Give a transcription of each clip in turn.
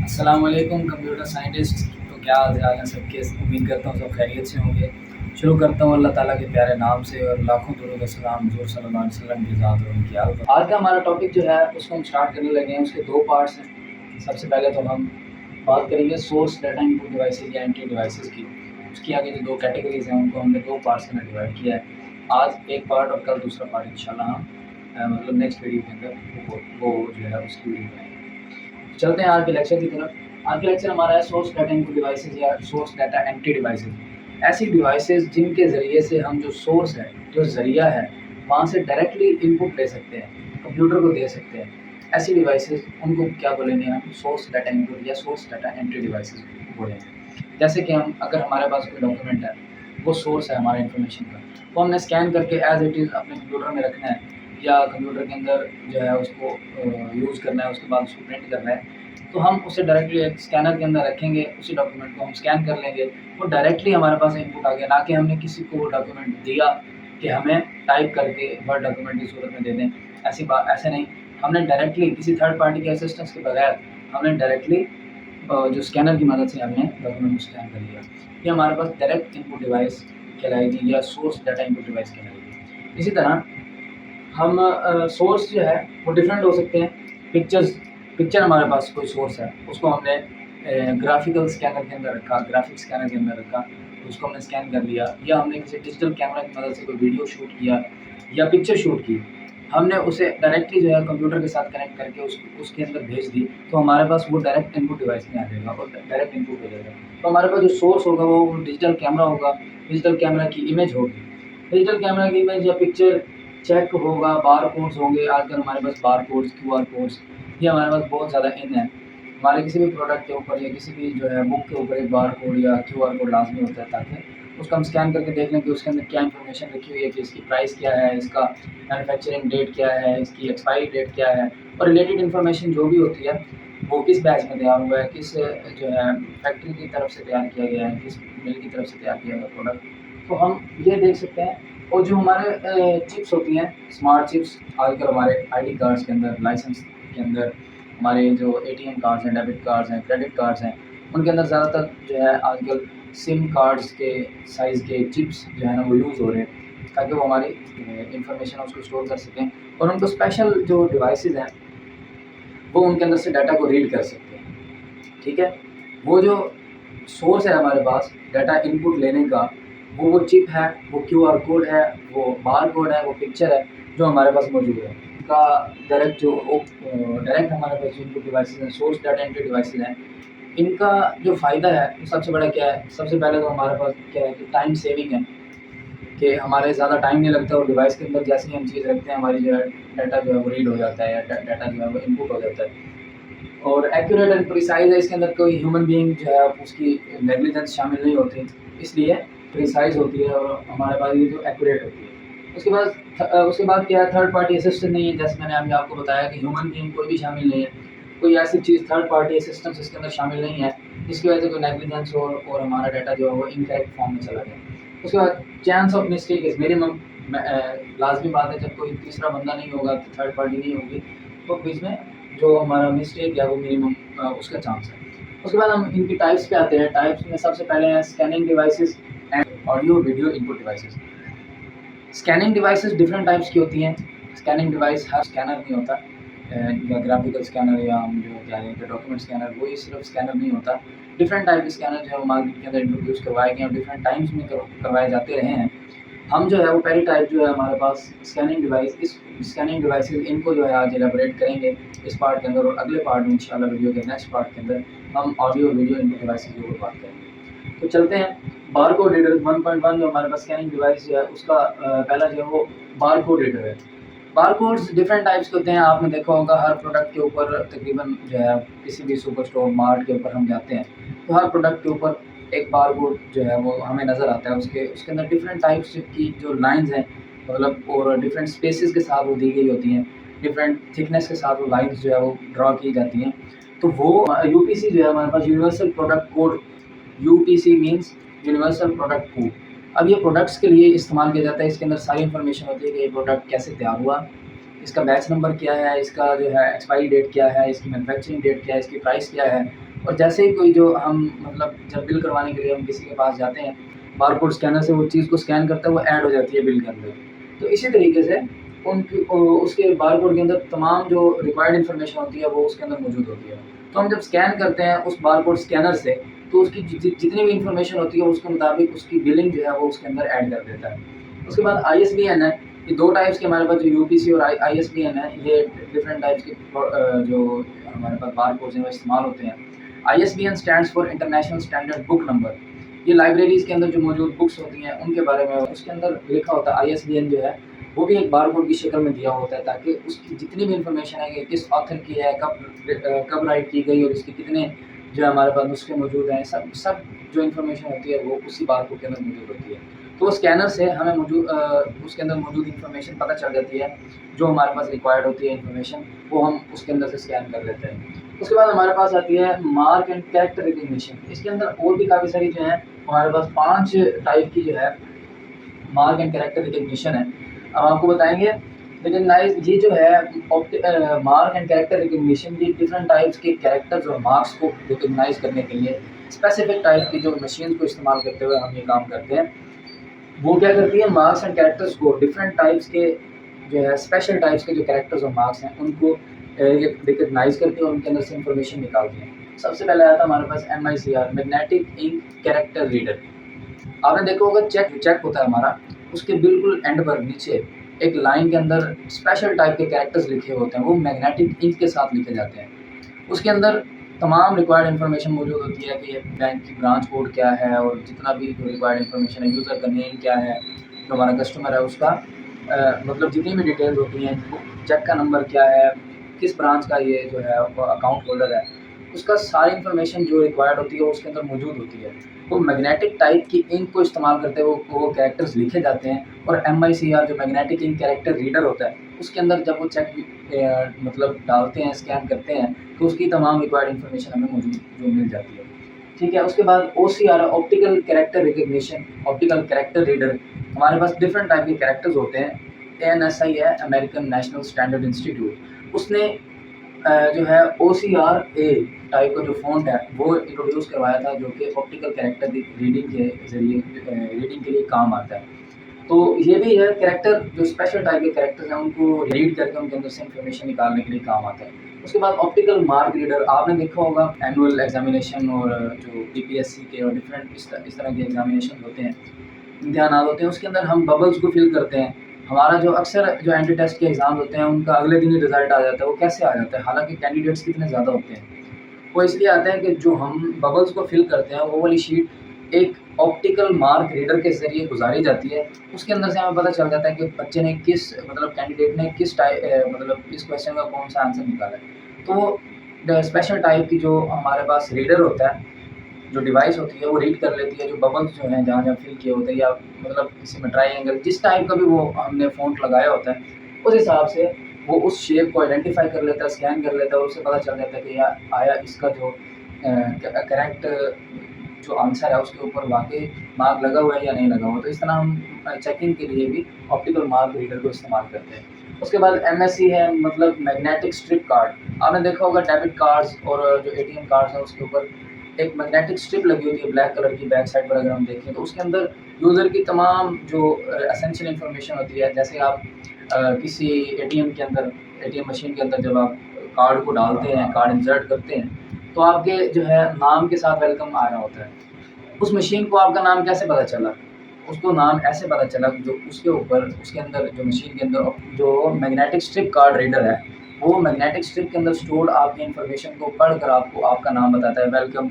السلام علیکم computer scientist. تو کیا حال ہیں سب کے؟ امید کرتا ہوں سب خیریت سے ہوں گے. شروع کرتا ہوں اللہ تعالیٰ کے پیارے نام سے اور لاکھوں درود و سلام حضور صلی اللہ علیہ وسلم کی ذات اور ان کی آل پر. آج کا ہمارا ٹاپک جو ہے اس کو ہم اسٹارٹ کرنے لگے ہیں. اس کے دو پارٹس ہیں. سب سے پہلے تو ہم بات کریں گے سورس ڈیٹا انپٹ ڈیوائسز یا اینٹی ڈیوائسز کی. اس کی آگے جو دو کیٹیگریز ہیں ان کو ہم نے دو پارٹس کے اندر ڈیوائڈ کیا ہے. آج ایک پارٹ اور کل دوسرا پارٹ انشاءاللہ ہم مطلب نیکسٹ ویڈیو کے اندر وہ جو ہے اس کی ویڈیو بنائیں گے. چلتے ہیں آج کے لیکچر کی طرف. آج کا لیکچر ہمارا ہے سورس ڈیٹا انپٹ ڈیوائسز یا سورس ڈیٹا اینٹی ڈیوائسز. ایسی ڈیوائسز جن کے ذریعے سے ہم جو سورس ہے جو ذریعہ ہے وہاں سے ڈائریکٹلی انپٹ لے سکتے ہیں, کمپیوٹر کو دے سکتے ہیں. ایسی ڈیوائسز ان کو کیا بولیں گے ہم؟ سورس ڈیٹا انپٹ یا سورس ڈیٹا اینٹی ڈیوائسز بولیں گے. جیسے کہ اگر ہمارے پاس کوئی ڈاکیومنٹ ہے, وہ سورس ہے ہمارے انفارمیشن کا, وہ ہم نے اسکین کر کے ایز اٹ از اپنے کمپیوٹر میں رکھنا ہے یا کمپیوٹر کے اندر جو ہے اس کو یوز کرنا ہے, اس کے بعد اس کو پرنٹ کرنا ہے. تو ہم اسے ڈائریکٹلی ایک اسکینر کے اندر رکھیں گے, اسی ڈاکیومنٹ کو ہم اسکین کر لیں گے, وہ ڈائریکٹلی ہمارے پاس انپٹ آ گیا. نہ کہ ہم نے کسی کو وہ ڈاکیومنٹ دیا کہ ہمیں ٹائپ کر کے ورڈ ڈاکیومنٹ کی صورت میں دے دیں. ایسے نہیں, ہم نے ڈائریکٹلی کسی تھرڈ پارٹی کے اسسٹنس کے بغیر ہم نے ڈائریکٹلی جو اسکینر کی مدد سے ہم نے ڈاکیومنٹ کو اسکین کر لیا. یہ ہمارے پاس ڈائریکٹ انپٹ ڈیوائس کہلائے گی یا سورس ڈیٹا انپٹ ڈیوائس کہلائے گی. اسی طرح ہم سورس جو ہے وہ ڈفرینٹ ہو سکتے ہیں. پکچر ہمارے پاس کوئی سورس ہے, اس کو ہم نے گرافیکل اسکینر کے اندر رکھا, گرافک اسکینر کے اندر رکھا, اس کو ہم نے اسکین کر لیا. یا ہم نے کسی ڈیجیٹل کیمرہ کی مدد سے کوئی ویڈیو شوٹ کیا یا پکچر شوٹ کی, ہم نے اسے ڈائریکٹلی جو ہے کمپیوٹر کے ساتھ کنیکٹ کر کے اس کے اندر بھیج دی, تو ہمارے پاس وہ ڈائریکٹ انپٹ ڈیوائس میں آ جائے گا اور ڈائریکٹ انپٹ ہو جائے گا. تو ہمارے پاس جو سورس ہوگا وہ ڈیجیٹل کیمرہ ہوگا, ڈیجیٹل کیمرہ کی امیج ہوگی. ڈیجیٹل کیمرہ کی امیج یا پکچر چیک ہوگا, بار کوڈز ہوں گے. آج کل ہمارے پاس بار کوڈز, کیو آر کوڈز, یہ ہمارے پاس بہت زیادہ ان ہے. ہمارے کسی بھی پروڈکٹ کے اوپر یا کسی بھی جو ہے بک کے اوپر ایک بار کوڈ یا کیو آر کوڈ لازمی ہوتا ہے, تاکہ اس کو ہم اسکین کر کے دیکھ لیں کہ اس کے اندر کیا انفارمیشن رکھی ہوئی ہے, کہ اس کی پرائس کیا ہے, اس کا مینوفیکچرنگ ڈیٹ کیا ہے, اس کی ایکسپائری ڈیٹ کیا ہے, اور ریلیٹڈ انفارمیشن جو بھی ہوتی ہے وہ کس بیچ میں تیار ہوا ہے, کس جو ہے فیکٹری کی طرف سے تیار کیا گیا ہے, کس مل کی طرف سے تیار کیا گیا پروڈکٹ. تو ہم یہ دیکھ سکتے ہیں. اور جو ہمارے چپس ہوتی ہیں, اسمارٹ چپس, آج کل ہمارے آئی ڈی کارڈس کے اندر, لائسنس کے اندر, ہمارے جو اے ٹی ایم کارڈس ہیں, ڈیبٹ کارڈس ہیں, کریڈٹ کارڈس ہیں, ان کے اندر زیادہ تر جو ہے آج کل سم کارڈس کے سائز کے چپس جو ہے نا وہ یوز ہو رہے ہیں, تاکہ وہ ہماری انفارمیشن اس کو اسٹور کر سکیں. اور ان کو اسپیشل جو ڈیوائسیز ہیں وہ ان کے اندر سے ڈاٹا کو ریڈ کر سکتے ہیں. ٹھیک ہے, وہ جو سورس ہے ہمارے پاس ڈاٹا انپٹ لینے کا, وہ چپ ہے, وہ کیو آر کوڈ ہے, وہ بار کوڈ ہے, وہ پکچر ہے جو ہمارے پاس موجود ہے. ان کا ڈائریکٹ ہمارے پاس جو انپٹ ڈیوائسیز ہیں, سورس ڈیٹا انپٹ ڈیوائسیز ہیں, ان کا جو فائدہ ہے سب سے بڑا کیا ہے؟ سب سے پہلے تو ہمارے پاس کیا ہے کہ ٹائم سیونگ ہے, کہ ہمارے زیادہ ٹائم نہیں لگتا, اور ڈیوائس کے اندر جیسے ہی ہم چیز رکھتے ہیں ہماری جو ہے ڈاٹا جو ہے وہ ریڈ ہو جاتا ہے, یا ڈاٹا جو ہے وہ انپٹ ہو جاتا ہے. اور ایکوریٹ اینڈ پریسائز ہے, اس کے اندر کوئی ہیومن بینگ جو ہے اس کی نیگلیجنس شامل نہیں ہوتی, اس لیے پریسائز ہوتی ہے اور ہمارے پاس یہ جو ایکوریٹ ہوتی ہے. اس کے بعد کیا ہے, تھرڈ پارٹی اسسٹنٹ نہیں ہے. جیسے میں نے ابھی آپ کو بتایا کہ ہیومن بینگ کوئی بھی شامل نہیں ہے, کوئی ایسی چیز تھرڈ پارٹی اسسٹنس اس کے اندر شامل نہیں ہے جس کی وجہ سے کوئی نیگلیجنس ہو اور ہمارا ڈاٹا جو ہے وہ انکریکٹ فارم میں چلا گیا. اس کے بعد chance of mistake is minimum. لازمی بات ہے جب کوئی تیسرا بندہ نہیں ہوگا, تھرڈ پارٹی نہیں ہوگی, تو بیچ میں جو ہمارا مسٹیک ہے وہ منیمم اس کا چانس ہے. اس کے بعد ہم ان کی ٹائپس پہ آتے ہیں. ٹائپس میں سب سے پہلے ہیں scanning devices and audio video input devices. Scanning devices different types کی ہوتی ہیں. اسکیننگ ڈیوائس ہر اسکینر نہیں ہوتا, یا گرافیکل اسکینر یا ہم جو کہہ رہے ہیں کہ ڈاکیومنٹ اسکینر, وہی صرف اسکینر نہیں ہوتا. ڈفرینٹ ٹائپ کے اسکینر جو ہے مارکیٹ کے اندر انٹروڈیوس کروائے گئے ہیں, ڈفرینٹ ٹائمس میں کروائے جاتے رہے ہیں. ہم جو ہے وہ پہلی ٹائپ جو ہے ہمارے پاس اسکیننگ ڈیوائس, اس اسکیننگ ڈیوائسز ان کو جو ہے آج ایلیبریٹ کریں گے اس پارٹ کے اندر, اور اگلے پارٹ میں انشاءاللہ ویڈیو کے نیکسٹ پارٹ کے اندر ہم آڈیو ویڈیو انپٹ ڈیوائسز کے اوپر بات کریں گے. تو چلتے ہیں. بار کوڈ ریڈر 1.1 جو ہمارے پاس اسکیننگ ڈیوائس جو ہے اس کا پہلا جو ہے وہ بار کوڈ ریڈر ہے. بار کوڈز ڈفرینٹ ٹائپس کے ہوتے ہیں. آپ نے دیکھا ہوگا ہر پروڈکٹ کے اوپر تقریباً جو ہے کسی بھی سپر اسٹور مارٹ کے اوپر ہم جاتے ہیں تو ہر پروڈکٹ کے اوپر ایک بار کوڈ جو ہے وہ ہمیں نظر آتا ہے. اس کے اندر ڈفرینٹ ٹائپس کی جو لائنز ہیں مطلب, اور ڈفرینٹ اسپیسیز کے ساتھ وہ دی گئی ہوتی ہیں, ڈفرینٹ تھکنیس کے ساتھ وہ لائنز جو ہے وہ ڈرا کی جاتی ہیں. تو وہ یو پی سی جو ہے ہمارے پاس universal product code, U P C means universal product code. اب یہ پروڈکٹس کے لیے استعمال کیا جاتا ہے. اس کے اندر ساری انفارمیشن ہوتی ہے کہ یہ پروڈکٹ کیسے تیار ہوا, اس کا بیچ نمبر کیا ہے, اس کا جو ہے ایکسپائری ڈیٹ کیا ہے, اس کی مینوفیکچرنگ ڈیٹ کیا ہے, اس کی پرائس کیا ہے, اور جیسے ہی کوئی جو ہم مطلب جب بل کروانے کے لیے ہم کسی کے پاس جاتے ہیں، بار کوڈ اسکینر سے وہ چیز کو اسکین کرتا ہے، وہ ایڈ ہو جاتی ہے بل کے اندر. تو اسی طریقے سے ان کی اس کے بار کوڈ کے اندر تمام جو ریکوائرڈ انفارمیشن ہوتی ہے وہ اس کے اندر موجود ہوتی ہے. تو ہم جب اسکین کرتے ہیں اس بار کوڈ اسکینر سے، تو اس کی جتنی بھی انفارمیشن ہوتی ہے اس کے مطابق اس کی بلنگ جو ہے وہ اس کے اندر ایڈ کر دیتا ہے. اس کے بعد آئی ایس بی این ہے. یہ دو ٹائپس کے ہمارے پاس جو یو پی سی اور آئی ایس بی این ہے، یہ ڈفرینٹ ٹائپس کے جو ہمارے پاس بار کوڈز ہیں وہ استعمال ہوتے ہیں. I S B N stands for international standard book number. یہ لائبریریز کے اندر جو موجود بکس ہوتی ہیں ان کے بارے میں اس کے اندر لکھا ہوتا ہے. آئی ایس بی این جو ہے وہ بھی ایک بار کوڈ کی شکل میں دیا ہوتا ہے، تاکہ اس کی جتنی بھی انفارمیشن ہے کہ کس آتھر کی ہے، کب رائٹ کی گئی، اور اس کے کتنے جو ہے ہمارے پاس نسخے موجود ہیں، سب جو انفارمیشن ہوتی ہے وہ اسی بار کوڈ کے اندر موجود ہوتی ہے. تو اسکینر سے ہمیں اس کے اندر موجود انفارمیشن پتہ چل جاتی ہے، جو ہمارے پاس ریکوائرڈ ہوتی ہے انفارمیشن وہ ہم اس کے اندر سے اسکین کر لیتے ہیں. اس کے بعد ہمارے پاس آتی ہے مارک اینڈ کیریکٹر ریکگنیشن. اس کے اندر اور بھی کافی ساری جو ہیں ہمارے پاس 5 ٹائپ کی جو ہے مارک اینڈ کیریکٹر ریکگنیشن ہے. اب آپ کو بتائیں گے ریکگنائز یہ جو ہے مارک اینڈ کیریکٹر ریکگنیشن، یہ ڈفرینٹ ٹائپس کے کیریکٹرز اور مارکس کو ریکگنائز کرنے کے لیے اسپیسیفک ٹائپ کی جو مشین کو استعمال کرتے ہوئے ہم یہ کام کرتے ہیں. وہ کیا کرتی ہے، مارکس اینڈ کیریکٹرز کو ڈفرینٹ ٹائپس کے جو ہے اسپیشل ٹائپس کے جو کیریکٹرز اور مارکس ہیں ان کو ریکگنائز کرتی ہے اور ان کے اندر سے انفارمیشن نکالتی ہیں. سب سے پہلے آیا تھا ہمارے پاس MICR، میگنیٹک انک کیریکٹر ریڈر. آپ نے دیکھا ہوگا چیک ہوتا ہے ہمارا، اس کے بالکل اینڈ پر نیچے ایک لائن کے اندر اسپیشل ٹائپ کے کیریکٹرز لکھے ہوتے ہیں، وہ میگنیٹک انک کے ساتھ لکھے جاتے ہیں. اس کے اندر تمام ریکوائرڈ انفارمیشن موجود ہوتی ہے کہ بینک کی برانچ کوڈ کیا ہے، اور جتنا بھی ریکوائرڈ انفارمیشن ہے، یوزر کا نیم کیا ہے، جو ہمارا کسٹمر ہے اس کا مطلب جتنی بھی ڈیٹیلز ہوتی ہیں، چیک کا نمبر کیا ہے، کس برانچ کا یہ جو ہے وہ اکاؤنٹ ہولڈر ہے، اس کا ساری انفارمیشن جو ریکوائرڈ ہوتی ہے وہ اس کے اندر موجود ہوتی ہے. وہ میگنیٹک ٹائپ کی انک کو استعمال کرتے ہوئے وہ کیریکٹرز لکھے جاتے ہیں. اور MICR جو میگنیٹک انک کیریکٹر ریڈر ہوتا ہے، اس کے اندر جب وہ چیک مطلب ڈالتے ہیں، اسکین کرتے ہیں، تو اس کی تمام ریکوائرڈ انفارمیشن ہمیں موجود جو مل جاتی ہے. ٹھیک ہے. اس کے بعد OCR optical character recognition, optical character reader. ہمارے پاس ڈفرینٹ ٹائپ کے کیریکٹرز ہوتے ہیں. ANSI ہے، امریکن نیشنل اسٹینڈرڈ انسٹیٹیوٹ. اس نے جو ہے OCRA ٹائپ کا جو فونٹ ہے وہ انٹروڈیوس کروایا تھا، جو کہ آپٹیکل کیریکٹر ریڈنگ کے ذریعے ریڈنگ کے لیے کام آتا ہے. تو یہ بھی ہے کیریکٹر جو اسپیشل ٹائپ کے کیریکٹرز ہیں ان کو ریڈ کر کے ان کے اندر سے انفارمیشن نکالنے کے لیے کام آتا ہے. اس کے بعد آپٹیکل مارک ریڈر. آپ نے دیکھا ہوگا اینول ایگزامینیشن اور جو PPSC کے اور ڈفرینٹ اس طرح کے ایگزامینیشن ہوتے ہیں، امتحانات ہوتے ہیں، اس کے اندر ہم ببلز کو فل کرتے ہیں. ہمارا جو اکثر جو اینٹی ٹیسٹ کے ایگزام ہوتے ہیں ان کا اگلے دن ہی رزلٹ آ جاتا ہے. وہ کیسے آ جاتا ہے حالانکہ کینڈیڈیٹس کتنے زیادہ ہوتے ہیں؟ وہ اس لیے آتے ہیں کہ جو ہم ببلز کو فل کرتے ہیں وہ والی شیٹ ایک آپٹیکل مارک ریڈر کے ذریعے گزاری جاتی ہے. اس کے اندر سے ہمیں پتہ چل جاتا ہے کہ بچے نے کس مطلب کینڈیڈیٹ نے کس کویشچن کا کون سا آنسر نکالا ہے. تو اسپیشل ٹائپ کی جو ہمارے پاس ریڈر ہوتا ہے، جو ڈیوائس ہوتی ہے وہ ریڈ کر لیتی ہے جو ببلز جو ہیں جہاں فل کیے ہوتے ہیں، یا مطلب اسی میں ٹرائی اینگل جس ٹائپ کا بھی وہ ہم نے فونٹ لگایا ہوتا ہے اس حساب سے وہ اس شیپ کو آئیڈینٹیفائی کر لیتا ہے، اسکین کر لیتا ہے، اور اسے پتہ چل جاتا ہے کہ آیا اس کا جو کریکٹ جو آنسر ہے اس کے اوپر واقعی مارک لگا ہوا ہے یا نہیں لگا ہوا. تو اس طرح ہم چیکنگ کے لیے بھی آپٹیکل مارک ریڈر کو استعمال کرتے ہیں. اس کے بعد MSC ہے، مطلب میگنیٹک اسٹرپ کارڈ. آپ نے دیکھا ہوگا ڈیبٹ کارڈز اور جو ATM کارڈز ہیں اس کے اوپر ایک میگنیٹک اسٹرپ لگی ہوتی ہے بلیک کلر کی. بیک سائڈ پر اگر ہم دیکھیں تو اس کے اندر یوزر کی تمام جو اسینشیل انفارمیشن ہوتی ہے. جیسے آپ کسی ATM مشین کے اندر جب آپ کارڈ کو ڈالتے ہیں، کارڈ انسرٹ کرتے ہیں، تو آپ کے جو ہے نام کے ساتھ ویلکم آ رہا ہوتا ہے. اس مشین کو آپ کا نام کیسے پتہ چلا؟ اس کو نام ایسے پتہ چلا کہ جو اس کے اوپر اس کے اندر جو مشین کے اندر جو میگنیٹک اسٹرپ کارڈ ریڈر ہے، وہ میگنیٹک اسٹرپ کے اندر اسٹورڈ آپ کی انفارمیشن کو پڑھ کر آپ کو آپ کا نام بتاتا ہے، ویلکم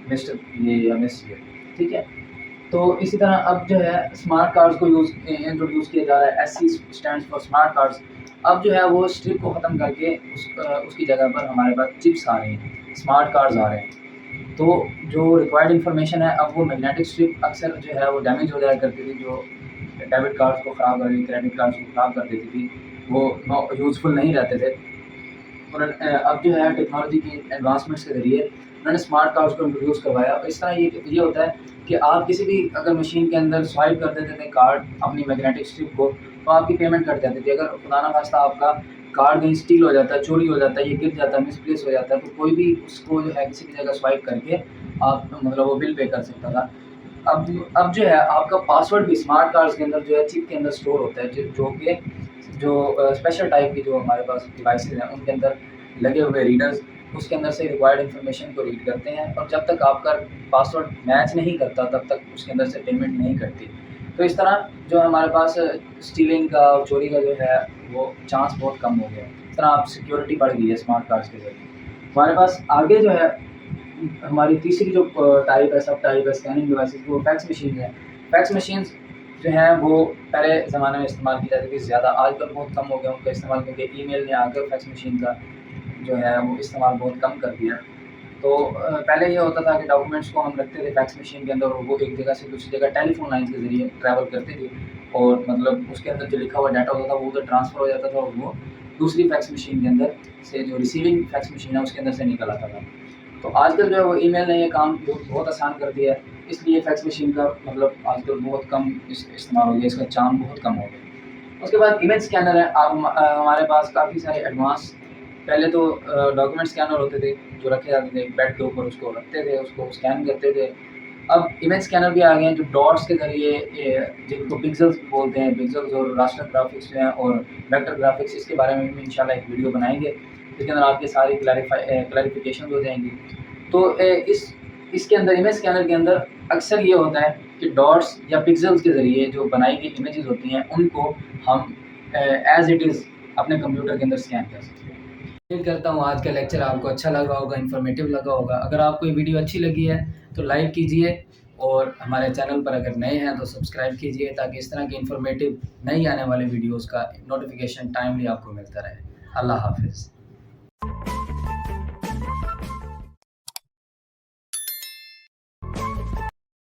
مسٹر یہ یا مس یہ. ٹھیک ہے. تو اسی طرح اب جو ہے اسمارٹ کارڈز کو انٹروڈیوس کیا جا رہا ہے. SC stands for smart cards. اب جو ہے وہ اسٹرپ کو ختم کر کے اس کی جگہ پر ہمارے پاس چپس آ رہے ہیں، اسمارٹ کارڈز آ رہے ہیں. تو جو ریکوائرڈ انفارمیشن ہے اب وہ میگنیٹک اسٹرپ اکثر جو ہے وہ ڈیمیج ہو جایا کرتی تھی، جو ڈیبٹ کارڈز کو خراب کر دیتی، کریڈٹ کارڈز کو خراب کر دیتی تھی، وہ یوزفل نہیں رہتے تھے. اور اب جو ہے ٹیکنالوجی کی ایڈوانسمنٹس کے ذریعے انہوں نے اسمارٹ کارڈز کو انٹروڈیوس کروایا. اس طرح یہ ہوتا ہے کہ آپ کسی بھی اگر مشین کے اندر سوائپ کر دیتے تھے کارڈ اپنی میگنیٹک اسٹرپ کو، تو آپ کی پیمنٹ کٹ جاتی تھی. اگر خدا نخواستہ آپ کا کارڈ کہیں اسٹیل ہو جاتا ہے, چوری ہو جاتا ہے, یہ گر جاتا ہے, مس پلیس ہو جاتا ہے, تو کوئی بھی اس کو جو ہے کسی بھی جگہ سوائپ کر کے آپ مطلب وہ بل پے کر سکتا تھا. اب جو ہے آپ کا پاسورڈ بھی اسمارٹ کارڈس کے اندر جو ہے چپ کے اندر اسٹور ہوتا ہے, جو اسپیشل ٹائپ کی جو ہمارے پاس ڈیوائسیز ہیں ان کے اندر لگے ہوئے ریڈرز اس کے اندر سے ریکوائرڈ انفارمیشن کو ریڈ کرتے ہیں, اور جب تک آپ کا پاسورڈ میچ نہیں کرتا تب تک اس کے اندر سے پیمنٹ نہیں کرتی. تو اس طرح جو ہمارے پاس اسٹیلنگ کا چوری کا جو ہے وہ چانس بہت کم ہو گیا. اس طرح آپ سیکیورٹی بڑھ گئی ہے اسمارٹ کارڈس کے ذریعے. ہمارے پاس آگے جو ہے ہماری تیسری جو ٹائپ ہے, سب ٹائپ ہے اسکیننگ ڈیوائسز, وہ فیکس مشین ہے. فیکس مشینز جو ہیں وہ پہلے زمانے میں استعمال کی جاتی تھی زیادہ, آج کل بہت کم ہو گیا ان کا استعمال, کیونکہ ای میل نے آ کر فیکس مشین کا جو ہے وہ استعمال بہت کم کر دیا. تو پہلے یہ ہوتا تھا کہ ڈاکومنٹس کو ہم رکھتے تھے فیکس مشین کے اندر, اور وہ ایک جگہ سے دوسری جگہ ٹیلی فون لائنس کے ذریعے ٹریول کرتی تھی, اور مطلب اس کے اندر جو لکھا ہوا ڈاٹا ہوتا تھا وہ ادھر ٹرانسفر ہو جاتا تھا, اور وہ دوسری فیکس مشین کے اندر سے جو ریسیونگ فیکس مشین ہے اس کے اندر سے نکل آتا تھا. تو آج کل جو ہے وہ ای میل نے یہ کام بہت آسان کر دیا ہے, اس لیے فیکس مشین کا مطلب آج کل بہت کم استعمال ہو گیا, اس کا چام بہت کم ہو گیا. اس کے بعد امیج اسکینر ہے. ہمارے پاس کافی سارے ایڈوانس, پہلے تو ڈاکومنٹ اسکینر ہوتے تھے جو رکھے جاتے تھے بیڈ کے اوپر, اس کو رکھتے تھے, اس کو اسکین کرتے تھے. اب امیج اسکینر بھی آ گئے ہیں جو ڈاٹس کے ذریعے, جن کو پکسلس بولتے ہیں, پکسلس اور راسٹر گرافکس جو ہیں اور ویکٹر گرافکس, اس کے بارے میں بھی انشاءاللہ ایک ویڈیو بنائیں گے جس کے اندر آپ کی ساری کلیریفیکیشن ہو جائیں گی. تو اس کے اندر امیج اسکینر کے اندر اکثر یہ ہوتا ہے کہ ڈاٹس یا پکسلس کے ذریعے جو بنائی گئی امیجز ہوتی ہیں ان کو ہم ایز اٹ از اپنے کمپیوٹر کے اندر اسکین کر سکتے ہیں. امید کرتا ہوں آج کا لیکچر آپ کو اچھا لگا ہوگا, انفارمیٹیو لگا ہوگا. اگر آپ کو یہ ویڈیو اچھی لگی ہے تو لائک کیجئے, اور ہمارے چینل پر اگر نئے ہیں تو سبسکرائب کیجئے, تاکہ اس طرح کی انفارمیٹیو نئی آنے والے ویڈیوز کا نوٹیفیکیشن ٹائملی آپ کو ملتا رہے. اللہ حافظ.